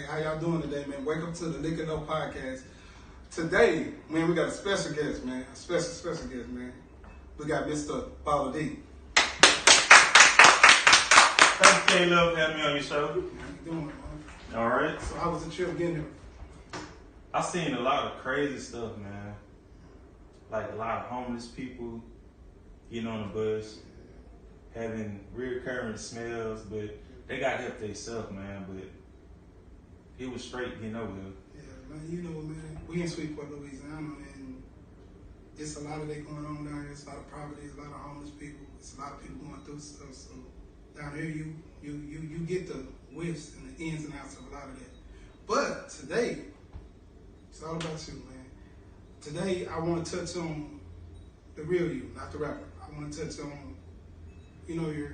how y'all doing today, man? Welcome to the Lickitlow Podcast. Today, man, we got a special guest, man. A special guest, man. We got Mr. Balla D. Thank you, K-Love, for having me on your show. How you doing, man? All right. So how was the trip getting here? I seen a lot of crazy stuff, man. Like a lot of homeless people getting on the bus, having reoccurring smells, but they got help themselves, man. But it was straight getting over there. Yeah, man, you know, man, we in Sweetport, Louisiana, and it's a lot of that going on down here. It's a lot of poverty, a lot of homeless people. It's a lot of people going through stuff. So down here, you get the whiffs and the ins and outs of a lot of that. But today, it's all about you, man. Today, I want to touch on the real you, not the rapper. I want to touch on, you know, your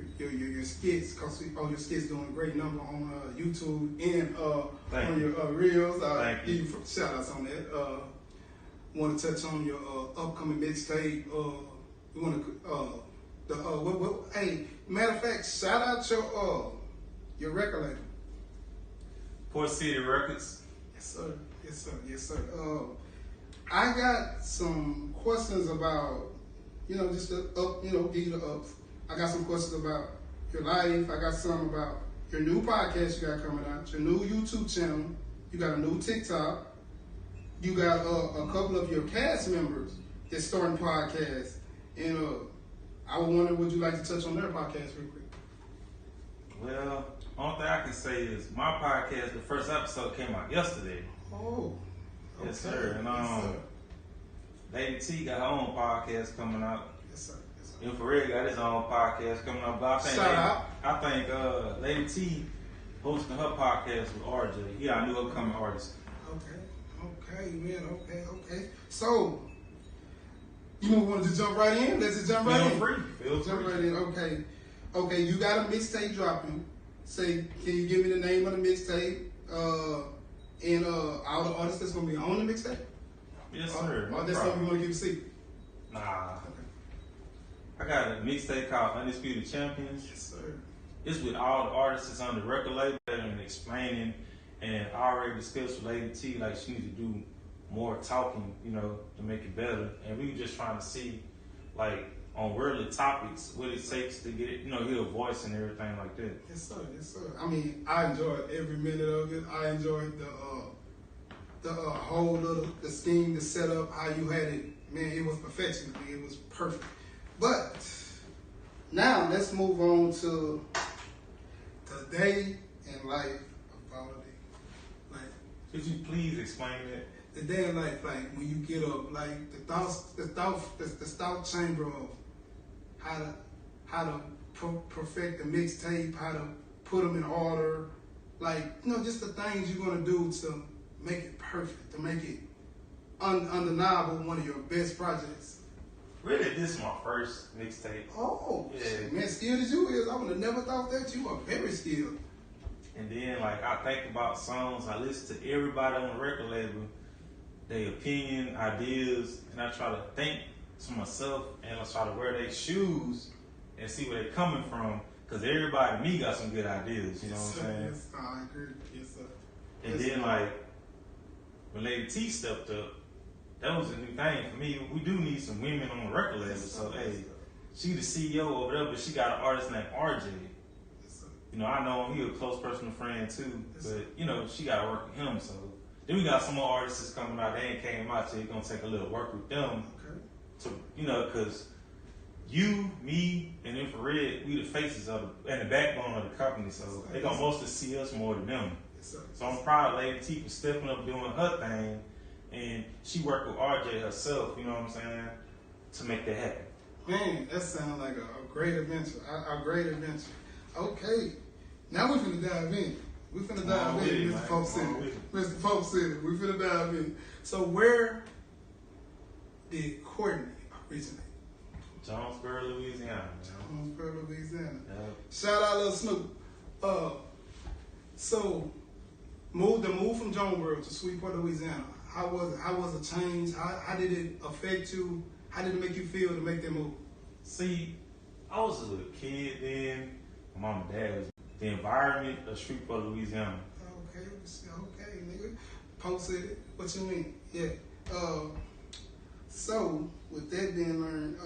skits, because your skits doing a great number on YouTube and on your reels. Thank you. Give you shout outs on that. Want to touch on your upcoming mixtape. We want to hey, matter of fact, shout out your record label. Port City Records. Yes, sir. Yes, sir. Yes, sir. I got some questions about, you know, just the up, you know, give you the ups. I got some questions about your life. I got some about your new podcast you got coming out, your new YouTube channel. You got a new TikTok. You got a couple of your cast members that's starting podcasts. And I would wonder, would you like to touch on their podcast real quick? Well, only thing I can say is my podcast, the first episode came out yesterday. Oh, okay. Yes, sir. And yes, sir. Lady T got her own podcast coming out. Yes, sir. Yes, sir. Infrared got his own podcast coming up. But I think Lady T hosting her podcast with RJ. He our new upcoming artist. Okay, man. Okay. So, you want to just jump right in? Let's just jump right in. Feel Jump free. right in. Okay. You got a mixtape dropping. Say, can you give me the name of the mixtape? And all the artists that's gonna be on the mixtape? Yes, sir. Or that's something you want to keep a secret? Nah. Okay. I got a mixtape called Undisputed Champions. Yes, sir. It's with all the artists that's on the record label and explaining, and I already discussed with Lady T, like she needs to do more talking, you know, to make it better. And we were just trying to see, like, on worldly topics, what it takes to get it, you know, hear a voice and everything like that. Yes, sir. I mean, I enjoyed every minute of it. I enjoyed the whole the scheme, the setup, how you had it. Man, it was perfection. It was perfect. But now let's move on to the day in life of Balla D. Like, Could you please explain that? the day in life, like when you get up, like the thought chamber of how to perfect the mixtape, how to put them in order, like, you know, just the things you're gonna do to make it perfect, to make it undeniable, one of your best projects. Really, this is my first mixtape. Oh, Yeah. shit, man, skilled as you is, I would have never thought that. You are very skilled. And then, like, I think about songs, I listen to everybody on the record label, their opinion, ideas, and I try to think to myself, and I try to wear their shoes and see where they're coming from, because everybody to me got some good ideas, you know what I'm saying? Yes, I agree. Yes, sir. And Yes, then, sir. like, when Lady T stepped up, that was a new thing for me. We do need some women on the record label, Yes, so, sir. hey, she the CEO over there, but she got an artist named RJ. Yes, sir. You know, I know him, he a close personal friend too, Yes, but, you know, she got to work with him, so. Then we got some more artists that's coming out, they ain't came out, so it's going to take a little work with them. Okay. To, you know, because you, me, and Infrared, we the faces of and the backbone of the company, so they gonna mostly see us more than them. Yes, sir. So I'm proud of Lady T for stepping up doing her thing, and she worked with RJ herself, you know what I'm saying, to make that happen. Man, that sounds like a great adventure. A great adventure. Okay, now we're finna dive in. We finna dive in, Mr. Folk City. Mr. Folk City, we finna dive in. So where did Courtney originate? Jonesboro, Louisiana. Jonesboro, Louisiana. Yep. Shout out Lil Snoop. So the move from Jonesboro to Sweetport, Louisiana. How was it? How was the change? How did it affect you? How did it make you feel to make that move? See, I was a little kid then. My mom and dad was the environment of Shreveport, Louisiana. Okay. Posted it. What you mean? Yeah. So with that being learned,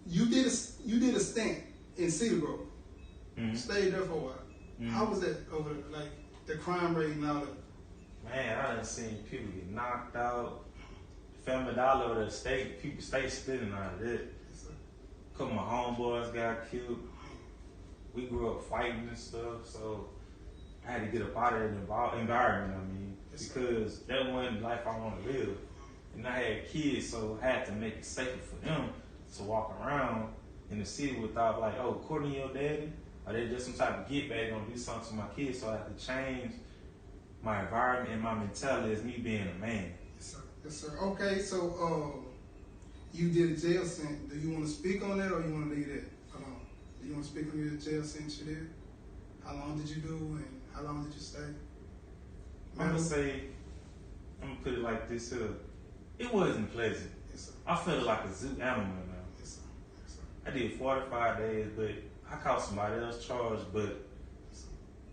you did a stint in Cedar Grove. Mm-hmm. Stayed there for a while. Mm-hmm. How was that over there? Like the crime rate and all that? Man, I done seen people get knocked out. Family Dollar over there, people stay spitting out of that. Yes, sir. A couple of my homeboys got killed. We grew up fighting and stuff, so I had to get up out of that environment, Yes, because that wasn't the life I want to live. And I had kids, so I had to make it safer for them to walk around in the city without like, oh, according to your daddy, or they just some type of get back gonna do something to my kids, so I had to change my environment and my mentality as me being a man. Yes, sir. Yes, sir. Okay, so you did a jail sentence. Do you want to speak on that, or you want to leave that alone? Do you want to speak on your jail sentence you did? How long did you do, and how long did you stay? I'm gonna put it like this here. It wasn't pleasant. Yes, sir. I felt like a zoo animal now. Yes, sir. Yes, sir. I did 45 days, but I caught somebody else charged, but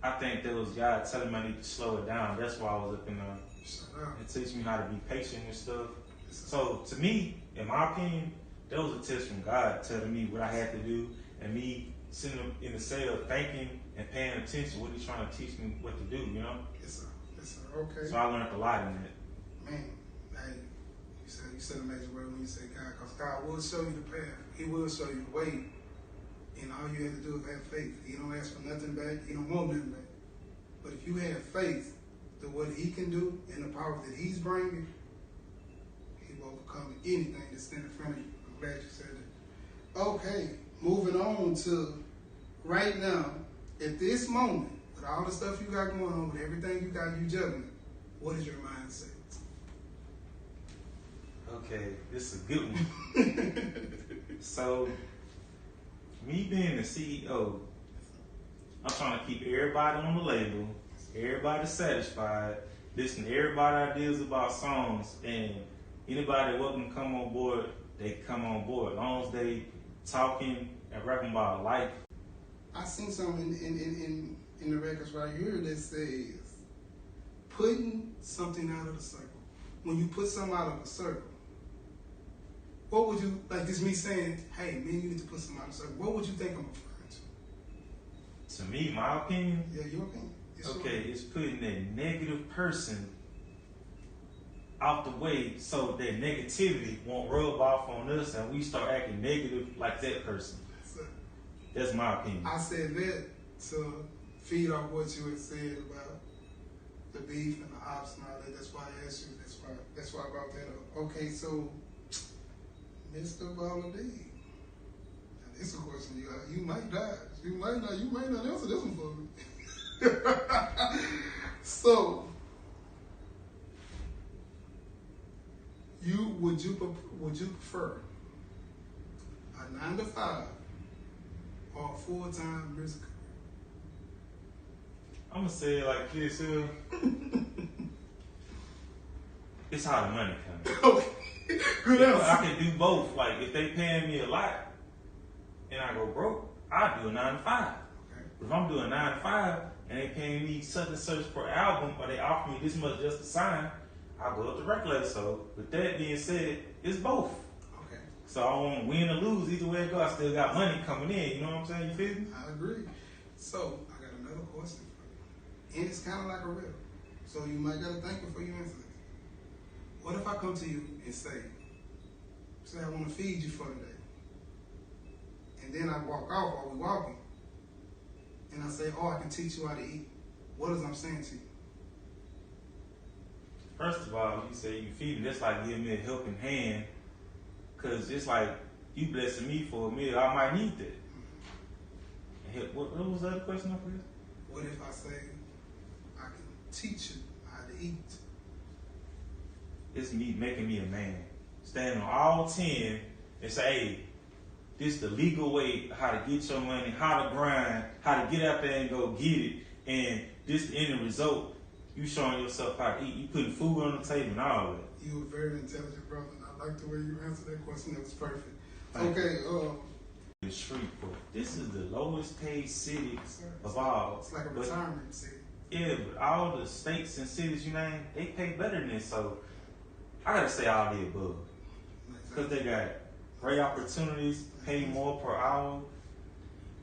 I think that was God telling me I need to slow it down. That's why I was up in there. Shut up. It teach me how to be patient and stuff. Yes, sir. So to me, in my opinion, that was a test from God telling me what I had to do, and me sitting in the cell thinking and paying attention what He's trying to teach me what to do, you know? Yes, sir. Yes, sir. Okay. So I learned a lot in that. Man, hey, you said a major word when you say God, because God will show you the path. He will show you the way. And all you have to do is have faith. He don't ask for nothing back. He don't want nothing back. But if you have faith that what He can do and the power that He's bringing, He will overcome anything that stands in front of you. I'm glad you said that. Okay, moving on to right now, at this moment, with all the stuff you got going on, with everything you got, you juggling, what is your mindset? Okay, this is a good one. So, me being the CEO, I'm trying to keep everybody on the label, everybody satisfied, listen to everybody's ideas about songs, and anybody that welcome to come on board, they come on board. As long as they talking and rapping about life. I seen something in the records right here that says putting something out of the circle. When you put something out of a circle, what would you, like this me saying, hey, man, you need to put something out of the circle. What would you think I'm referring to? To me, my opinion, Yeah, your opinion. It's your okay, it's putting that negative person out the way so that negativity won't rub off on us and we start acting negative like that person. So, That's my opinion. I said that to feed off what you had said about the beef and the ops and all that. That's why I asked you. That's why I brought that up. Okay, so Mr. Balla D. Now this is a question you might die. You might not answer this one for me. So would you prefer a 9 to 5 or a full-time music career? I'm gonna say it like this here. It's how the money comes. Okay, good answer. I can do both. Like if they paying me a lot and I go broke, I do a 9 to 5. Okay. If I'm doing 9 to 5 and they paying me such and such per album, or they offer me this much just to sign, I'll go up the record label. So with that being said, it's both. Okay. So I won't win or lose either way it goes. I still got money coming in. You know what I'm saying? You feel me? I agree. So I got another question for you, and it's kind of like a riddle. So you might gotta think before you answer this. What if I come to you and say I want to feed you for the day, and then I walk off while we walking, and I say, oh, I can teach you how to eat. What is I'm saying to you? First of all, you say you feed me. That's like giving me a helping hand, cause it's like you blessing me for a meal. I might need that. And what was the other question I forgot? What if I say I can teach you how to eat? It's me making me a man. Standing on all 10 and say, hey, this is the legal way how to get your money, how to grind, how to get out there and go get it. And this the end result, you showing yourself how to eat. You putting food on the table and all that. You were very intelligent, brother, and I like the way you answered that question. That was perfect. Thank Okay, Shreveport. This is the lowest paid city sir, of all. it's like a But retirement city. Yeah, but all the states and cities you name, they pay better than this. So I gotta say all the above. Because they got great opportunities, pay more per hour.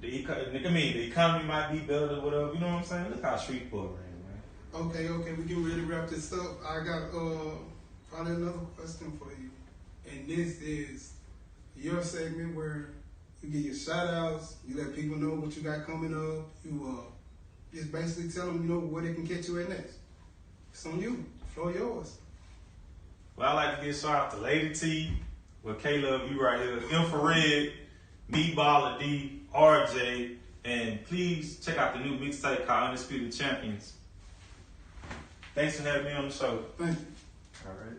The economy might be better, whatever. You know what I'm saying? Look how Shreveport ran, man. Okay, we can really wrap this up. I got probably another question for you. And this is your segment where you get your shout outs, you let people know what you got coming up, you just basically tell them, where they can catch you at next. It's on you. The floor yours. Well, I like to give a shout out to Lady T, with Caleb, you right here, Infrared, me, Balla D, RJ, and please check out the new mixtape called Undisputed Champions. Thanks for having me on the show. Thank you. All right.